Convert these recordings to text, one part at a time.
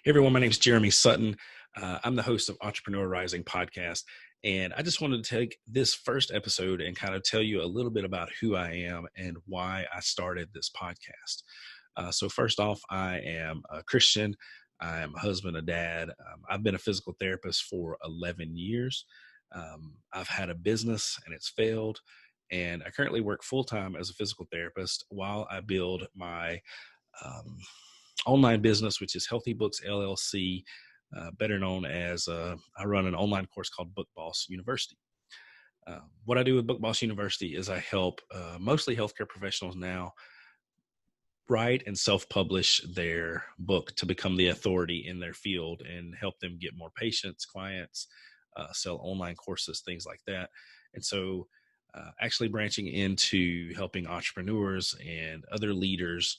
Hey everyone, my name is Jeremy Sutton. I'm the host of Entrepreneur Rising podcast, and I just wanted to take this first episode and kind of tell you a little bit about who I am and why I started this podcast. So first off, I am a Christian. I am a husband, a dad. I've been a physical therapist for 11 years. I've had a business and it's failed, and I currently work full-time as a physical therapist while I build my um, online business, which is Healthy Books LLC, better known as I run an online course called Book Boss University. What I do with Book Boss University is I help mostly healthcare professionals now write and self-publish their book to become the authority in their field and help them get more patients, clients, sell online courses, things like that. And so actually branching into helping entrepreneurs and other leaders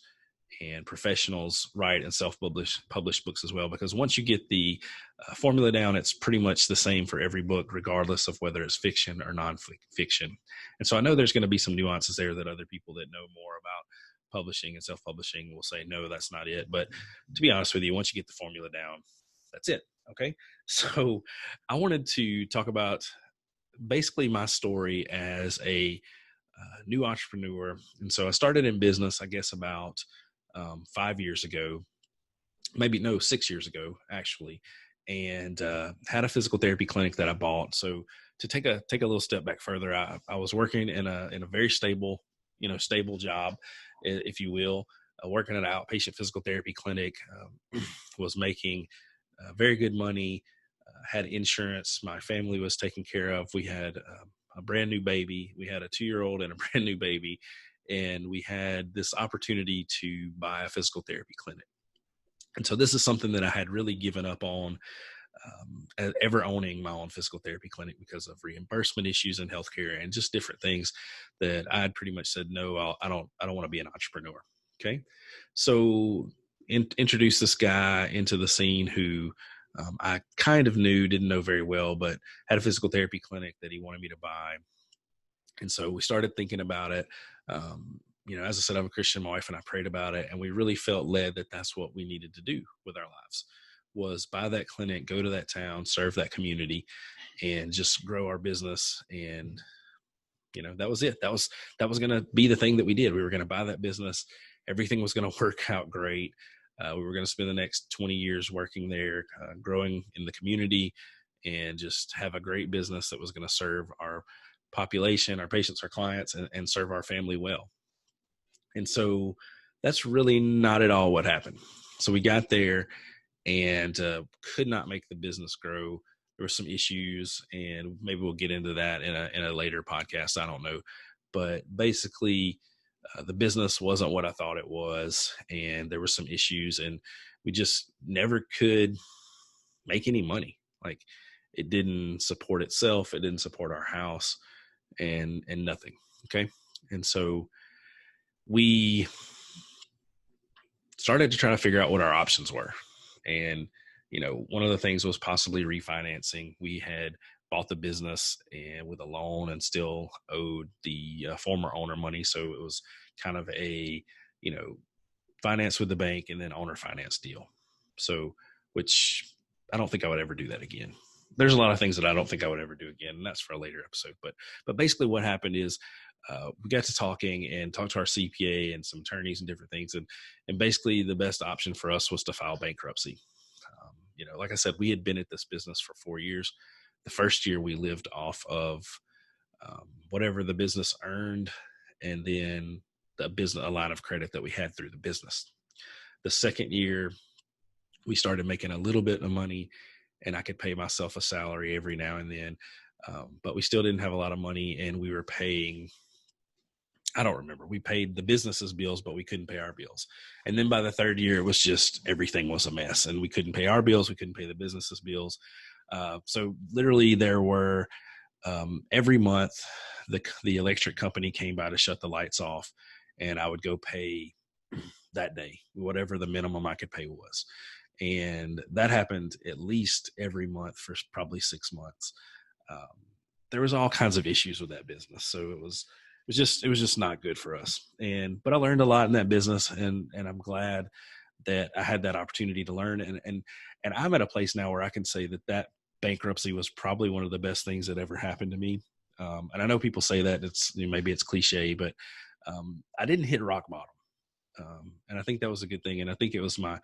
and professionals write and self-publish books as well, because once you get the formula down, it's pretty much the same for every book, regardless of whether it's fiction or non-fiction. And so I know there's going to be some nuances there that other people that know more about publishing and self-publishing will say, no, that's not it. But to be honest with you, once you get the formula down, that's it. Okay. So I wanted to talk about basically my story as a new entrepreneur. And so I started in business, I guess about 5 years ago, maybe no, 6 years ago, actually, and had a physical therapy clinic that I bought. So to take a little step back further, I was working in a very stable job, if you will, working at an outpatient physical therapy clinic, was making very good money, had insurance. My family was taken care of. We had a brand new baby. We had a 2-year-old and a brand new baby. And we had this opportunity to buy a physical therapy clinic. And so this is something that I had really given up on ever owning my own physical therapy clinic because of reimbursement issues in healthcare and just different things that I had pretty much said, no, I don't want to be an entrepreneur. Okay. So introduced this guy into the scene who I kind of didn't know very well, but had a physical therapy clinic that he wanted me to buy. And so we started thinking about it. As I said, I'm a Christian, my wife and I prayed about it, and we really felt led that that's what we needed to do with our lives, was buy that clinic, go to that town, serve that community, and just grow our business. And, that was it. That was going to be the thing that we did. We were going to buy that business. Everything was going to work out great. We were going to spend the next 20 years working there, growing in the community, and just have a great business that was going to serve our population, our patients, our clients, and serve our family well. And so that's really not at all what happened. So we got there and could not make the business grow. There were some issues, and maybe we'll get into that in a later podcast. I don't know. But basically, the business wasn't what I thought it was, and there were some issues, and we just never could make any money. Like, it didn't support itself. It didn't support our house, and nothing. Okay. And so we started to try to figure out what our options were. And, one of the things was possibly refinancing. We had bought the business and with a loan and still owed the former owner money. So it was kind of a, finance with the bank and then owner finance deal. So, which I don't think I would ever do that again. There's a lot of things that I don't think I would ever do again, and that's for a later episode. But basically what happened is we got to talking and talked to our CPA and some attorneys and different things. And basically the best option for us was to file bankruptcy. Like I said, we had been at this business for 4 years. The first year we lived off of whatever the business earned, and then a line of credit that we had through the business. The second year we started making a little bit of money, and I could pay myself a salary every now and then. But we still didn't have a lot of money, and we were paying, I don't remember, we paid the business's bills, but we couldn't pay our bills. And then by the third year, it was just, everything was a mess, and we couldn't pay our bills. We couldn't pay the business's bills. So literally there were, every month, the electric company came by to shut the lights off, and I would go pay that day, whatever the minimum I could pay was. And that happened at least every month for probably 6 months. There was all kinds of issues with that business. So it was just not good for us. But I learned a lot in that business, and I'm glad that I had that opportunity to learn. And I'm at a place now where I can say that bankruptcy was probably one of the best things that ever happened to me. And I know people say that maybe it's cliche, but I didn't hit rock bottom. And I think that was a good thing. And I think it was my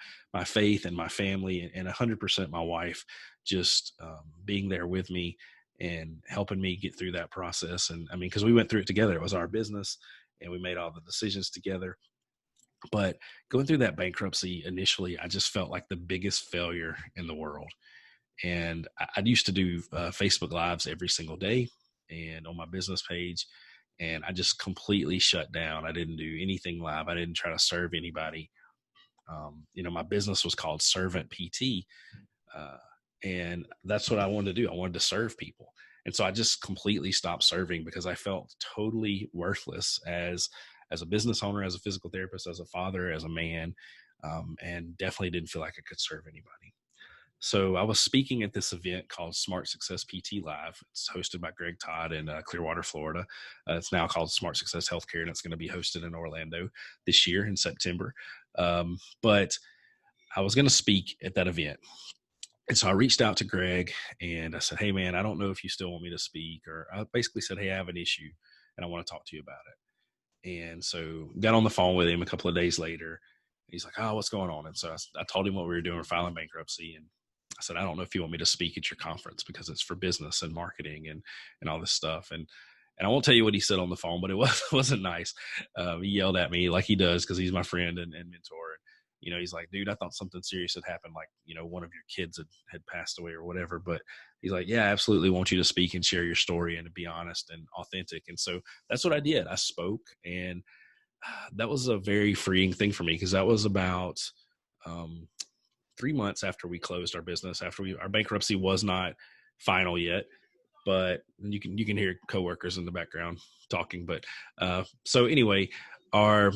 faith and my family and 100% my wife just being there with me and helping me get through that process. And I mean, because we went through it together, it was our business and we made all the decisions together. But going through that bankruptcy initially, I just felt like the biggest failure in the world. And I used to do Facebook Lives every single day and on my business page. And I just completely shut down. I didn't do anything live. I didn't try to serve anybody. My business was called Servant PT. And that's what I wanted to do. I wanted to serve people. And so I just completely stopped serving because I felt totally worthless as a business owner, as a physical therapist, as a father, as a man, and definitely didn't feel like I could serve anybody. So I was speaking at this event called Smart Success PT Live. It's hosted by Greg Todd in Clearwater, Florida. It's now called Smart Success Healthcare, and it's going to be hosted in Orlando this year in September. But I was going to speak at that event. And so I reached out to Greg and I said, hey, man, I don't know if you still want me to speak. Or I basically said, hey, I have an issue and I want to talk to you about it. And so got on the phone with him a couple of days later. He's like, oh, what's going on? And so I told him what we were doing. We're filing bankruptcy. And I said, I don't know if you want me to speak at your conference because it's for business and marketing and all this stuff. And I won't tell you what he said on the phone, but it wasn't nice. He yelled at me like he does because he's my friend and mentor. He's like, dude, I thought something serious had happened. Like, one of your kids had passed away or whatever. But he's like, yeah, I absolutely want you to speak and share your story and to be honest and authentic. And so that's what I did. I spoke, and that was a very freeing thing for me because that was about 3 months after we closed our business, after our bankruptcy was not final yet, but you can hear coworkers in the background talking. But so anyway, our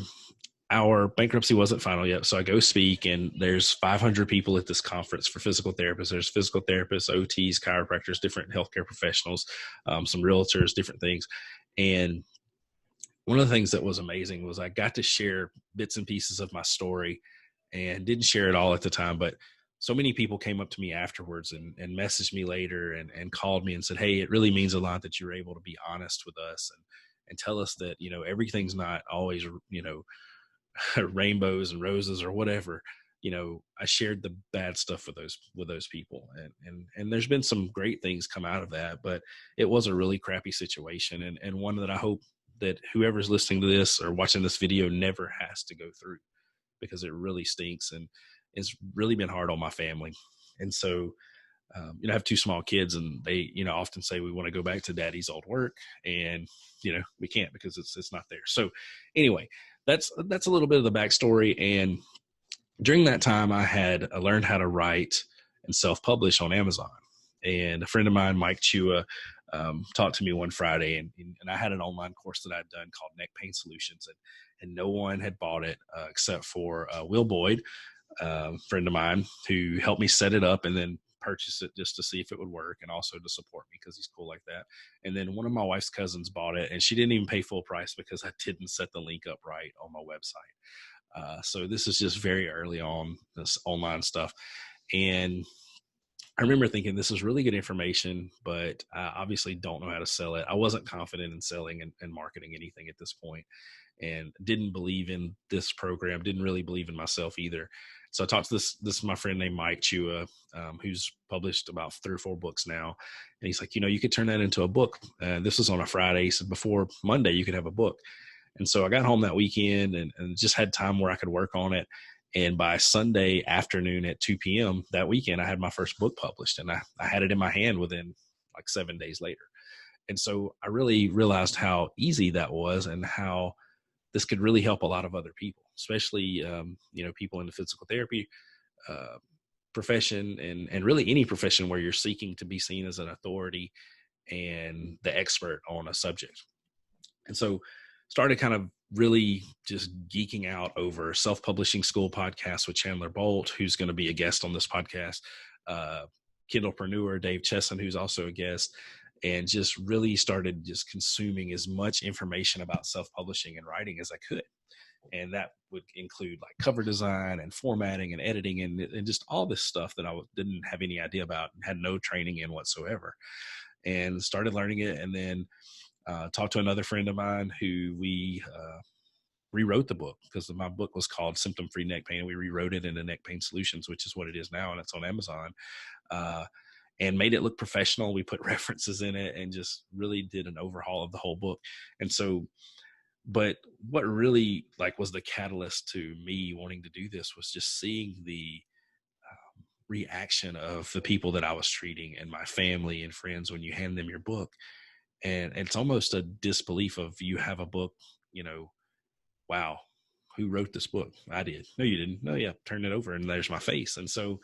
bankruptcy wasn't final yet. So I go speak, and there's 500 people at this conference for physical therapists. There's physical therapists, OTs, chiropractors, different healthcare professionals, some realtors, different things. And one of the things that was amazing was I got to share bits and pieces of my story, and didn't share it all at the time, but so many people came up to me afterwards and messaged me later and called me and said, hey, it really means a lot that you're able to be honest with us and tell us that, everything's not always, rainbows and roses or whatever. I shared the bad stuff with those people, and there's been some great things come out of that, but it was a really crappy situation, and one that I hope that whoever's listening to this or watching this video never has to go through, because it really stinks and it's really been hard on my family. And so I have 2 small kids, and they often say we want to go back to daddy's old work, and we can't because it's not there. So anyway, that's a little bit of the backstory. And during that time, I learned how to write and self-publish on Amazon. And a friend of mine, Mike Chua, talked to me one Friday, and I had an online course that I'd done called Neck Pain Solutions, and no one had bought it except for Will Boyd, friend of mine, who helped me set it up and then purchase it just to see if it would work, and also to support me because he's cool like that. And then one of my wife's cousins bought it, and she didn't even pay full price because I didn't set the link up right on my website. So this is just very early on, this online stuff. And I remember thinking this is really good information, but I obviously don't know how to sell it. I wasn't confident in selling and marketing anything at this point, and didn't believe in this program, didn't really believe in myself either. So I talked to this my friend named Mike Chua, who's published about 3 or 4 books now. And he's like, you could turn that into a book. This was on a Friday. He said, before Monday, you could have a book. And so I got home that weekend and just had time where I could work on it. And by Sunday afternoon at 2 p.m. that weekend, I had my first book published, and I had it in my hand within like 7 days later. And so I really realized how easy that was and how this could really help a lot of other people, especially, people in the physical therapy profession and really any profession where you're seeking to be seen as an authority and the expert on a subject. And so started kind of really just geeking out over Self-Publishing School podcast with Chandler Bolt, who's going to be a guest on this podcast, Kindlepreneur Dave Chesson, who's also a guest, and just really started just consuming as much information about self-publishing and writing as I could. And that would include like cover design and formatting and editing and just all this stuff that I didn't have any idea about and had no training in whatsoever, and started learning it. And then talked to another friend of mine who we rewrote the book, because my book was called Symptom Free Neck Pain. And we rewrote it into Neck Pain Solutions, which is what it is now. And it's on Amazon, and made it look professional. We put references in it and just really did an overhaul of the whole book. And so, but what really like was the catalyst to me wanting to do this was just seeing the reaction of the people that I was treating and my family and friends when you hand them your book. And it's almost a disbelief of, you have a book, wow, who wrote this book? I did. No, you didn't. No, yeah, turn it over and there's my face. And so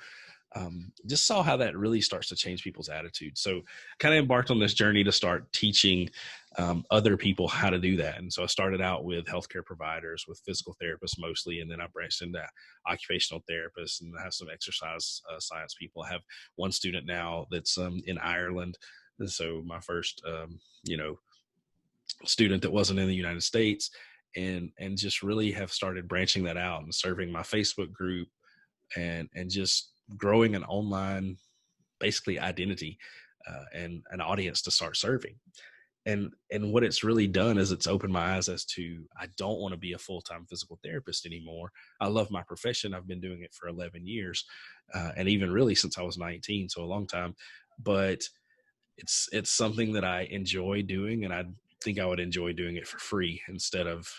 just saw how that really starts to change people's attitude. So kind of embarked on this journey to start teaching other people how to do that. And so I started out with healthcare providers, with physical therapists mostly, and then I branched into occupational therapists, and I have some exercise science people. I have one student now that's in Ireland. And so my first, student that wasn't in the United States, and just really have started branching that out and serving my Facebook group, and just growing an online basically identity and an audience to start serving. And what it's really done is it's opened my eyes as to, I don't want to be a full-time physical therapist anymore. I love my profession. I've been doing it for 11 years and even really since I was 19, so a long time. But it's something that I enjoy doing, and I think I would enjoy doing it for free instead of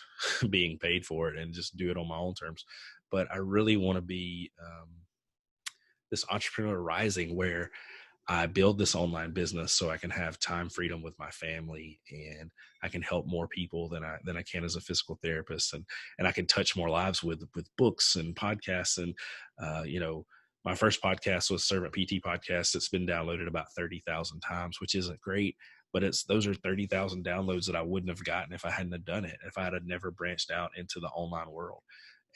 being paid for it, and just do it on my own terms. But I really want to be this entrepreneur rising, where I build this online business so I can have time freedom with my family, and I can help more people than I can as a physical therapist, and I can touch more lives with books and podcasts. And my first podcast was Servant PT Podcast. It's been downloaded about 30,000 times, which isn't great, but those are 30,000 downloads that I wouldn't have gotten if I hadn't have done it, if I had never branched out into the online world.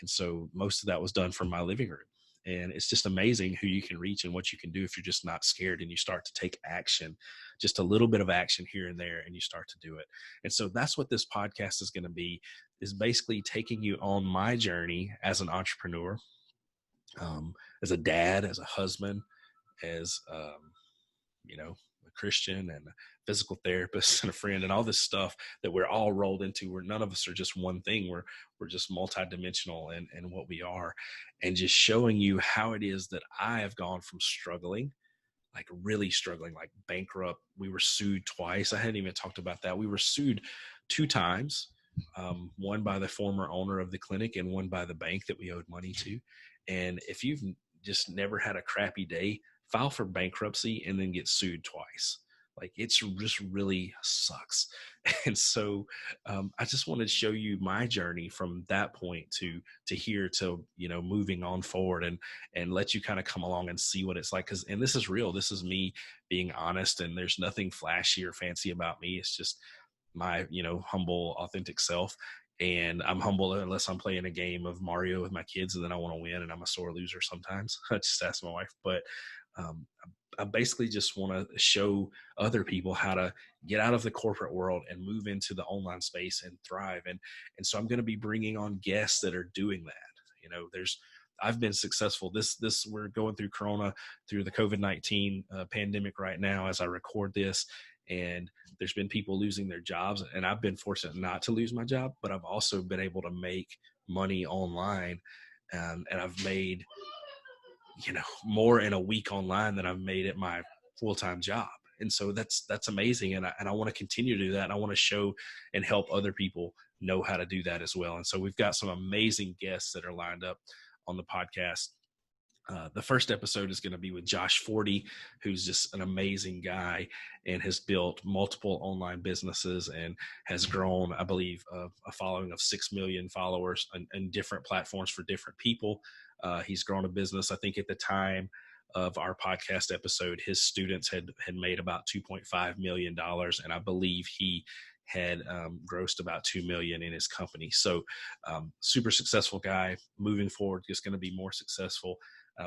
And so most of that was done from my living room. And it's just amazing who you can reach and what you can do if you're just not scared and you start to take action, just a little bit of action here and there, and you start to do it. And so that's what this podcast is going to be, is basically taking you on my journey as an entrepreneur, as a dad, as a husband, as, a Christian and a physical therapist and a friend, and all this stuff that we're all rolled into, where none of us are just one thing. We're just multidimensional in what we are, and just showing you how it is that I have gone from struggling, like really struggling, like bankrupt. We were sued twice. I hadn't even talked about that. We were sued 2 times, one by the former owner of the clinic and one by the bank that we owed money to. And if you've just never had a crappy day, file for bankruptcy and then get sued twice. Like, it's just really sucks. And so I just wanted to show you my journey from that point to here to, moving on forward, and let you kind of come along and see what it's like. And this is real. This is me being honest, and there's nothing flashy or fancy about me. It's just my, humble, authentic self. And I'm humble unless I'm playing a game of Mario with my kids and then I want to win, and I'm a sore loser sometimes. I just ask my wife. But I basically just want to show other people how to get out of the corporate world and move into the online space and thrive. And so I'm going to be bringing on guests that are doing that. I've been successful. We're going through Corona, through the COVID-19 pandemic right now as I record this. And there's been people losing their jobs, and I've been fortunate not to lose my job, but I've also been able to make money online. And I've made, more in a week online than I've made at my full-time job. And so that's amazing. And I want to continue to do that. And I want to show and help other people know how to do that as well. And so we've got some amazing guests that are lined up on the podcast. The first episode is going to be with Josh Forty, who's just an amazing guy and has built multiple online businesses and has grown, I believe, a following of 6 million followers on different platforms for different people. He's grown a business. I think at the time of our podcast episode, his students had made about $2.5 million. And I believe he had grossed about 2 million in his company. So super successful guy. Moving forward, just going to be more successful.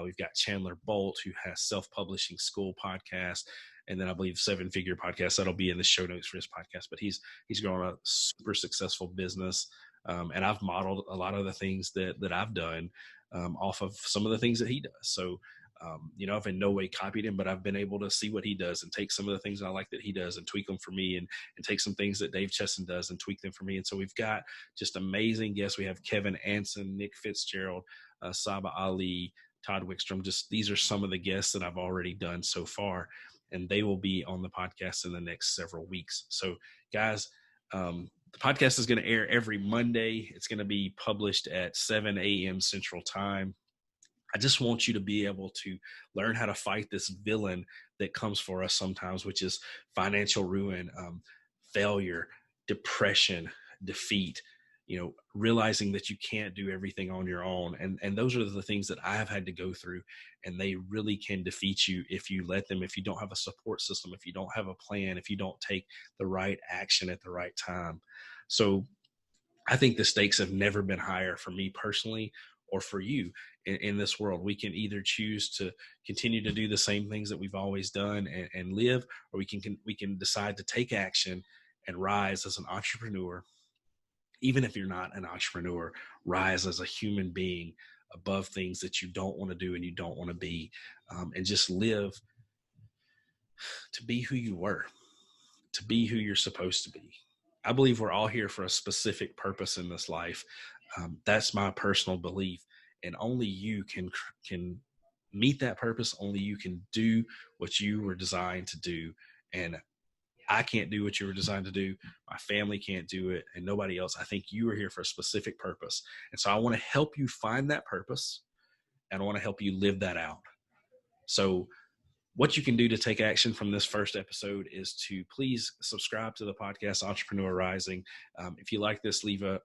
We've got Chandler Bolt, who has Self-Publishing School podcast, and then I believe 7 Figure podcast. That'll be in the show notes for his podcast. But he's grown a super successful business. And I've modeled a lot of the things that I've done off of some of the things that he does. So, I've in no way copied him, but I've been able to see what he does and take some of the things I like that he does and tweak them for me, and take some things that Dave Chesson does and tweak them for me. And so we've got just amazing guests. We have Kevin Anson, Nick Fitzgerald, Saba Ali, Todd Wickstrom. Just these are some of the guests that I've already done so far, and they will be on the podcast in the next several weeks. So, guys, the podcast is going to air every Monday. It's going to be published at 7 a.m. Central Time. I just want you to be able to learn how to fight this villain that comes for us sometimes, which is financial ruin, failure, depression, defeat, realizing that you can't do everything on your own. And those are the things that I have had to go through, and they really can defeat you if you let them, if you don't have a support system, if you don't have a plan, if you don't take the right action at the right time. So I think the stakes have never been higher for me personally, or for you in this world. We can either choose to continue to do the same things that we've always done and live, or we can decide to take action and rise as an entrepreneur. Even if you're not an entrepreneur, rise as a human being above things that you don't want to do and you don't want to be, and just live to be who you were, to be who you're supposed to be. I believe we're all here for a specific purpose in this life. That's my personal belief, and only you can meet that purpose. Only you can do what you were designed to do, and I can't do what you were designed to do. My family can't do it, and nobody else. I think you are here for a specific purpose, and so I want to help you find that purpose, and I want to help you live that out. So what you can do to take action from this first episode is to please subscribe to the podcast, Entrepreneur Rising. If you like this, leave a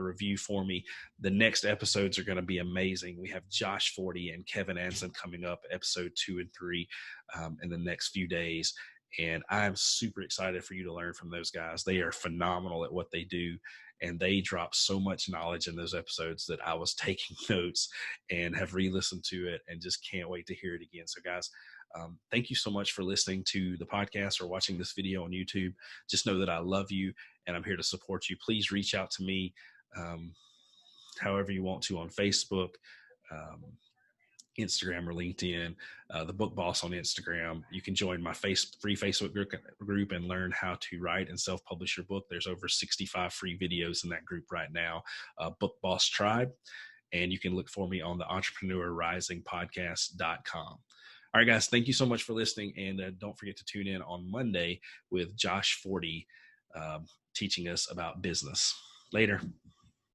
review for me. The next episodes are going to be amazing. We have Josh Forty and Kevin Anson coming up, episode 2 and 3, in the next few days. And I'm super excited for you to learn from those guys. They are phenomenal at what they do, and they drop so much knowledge in those episodes that I was taking notes and have re-listened to it and just can't wait to hear it again. So guys, thank you so much for listening to the podcast or watching this video on YouTube. Just know that I love you and I'm here to support you. Please reach out to me however you want to on Facebook, Instagram, or LinkedIn, the Book Boss on Instagram. You can join my free Facebook group and learn how to write and self-publish your book. There's over 65 free videos in that group right now, Book Boss Tribe. And you can look for me on the entrepreneurrisingpodcast.com. All right, guys, thank you so much for listening. And don't forget to tune in on Monday with Josh Forty teaching us about business. Later.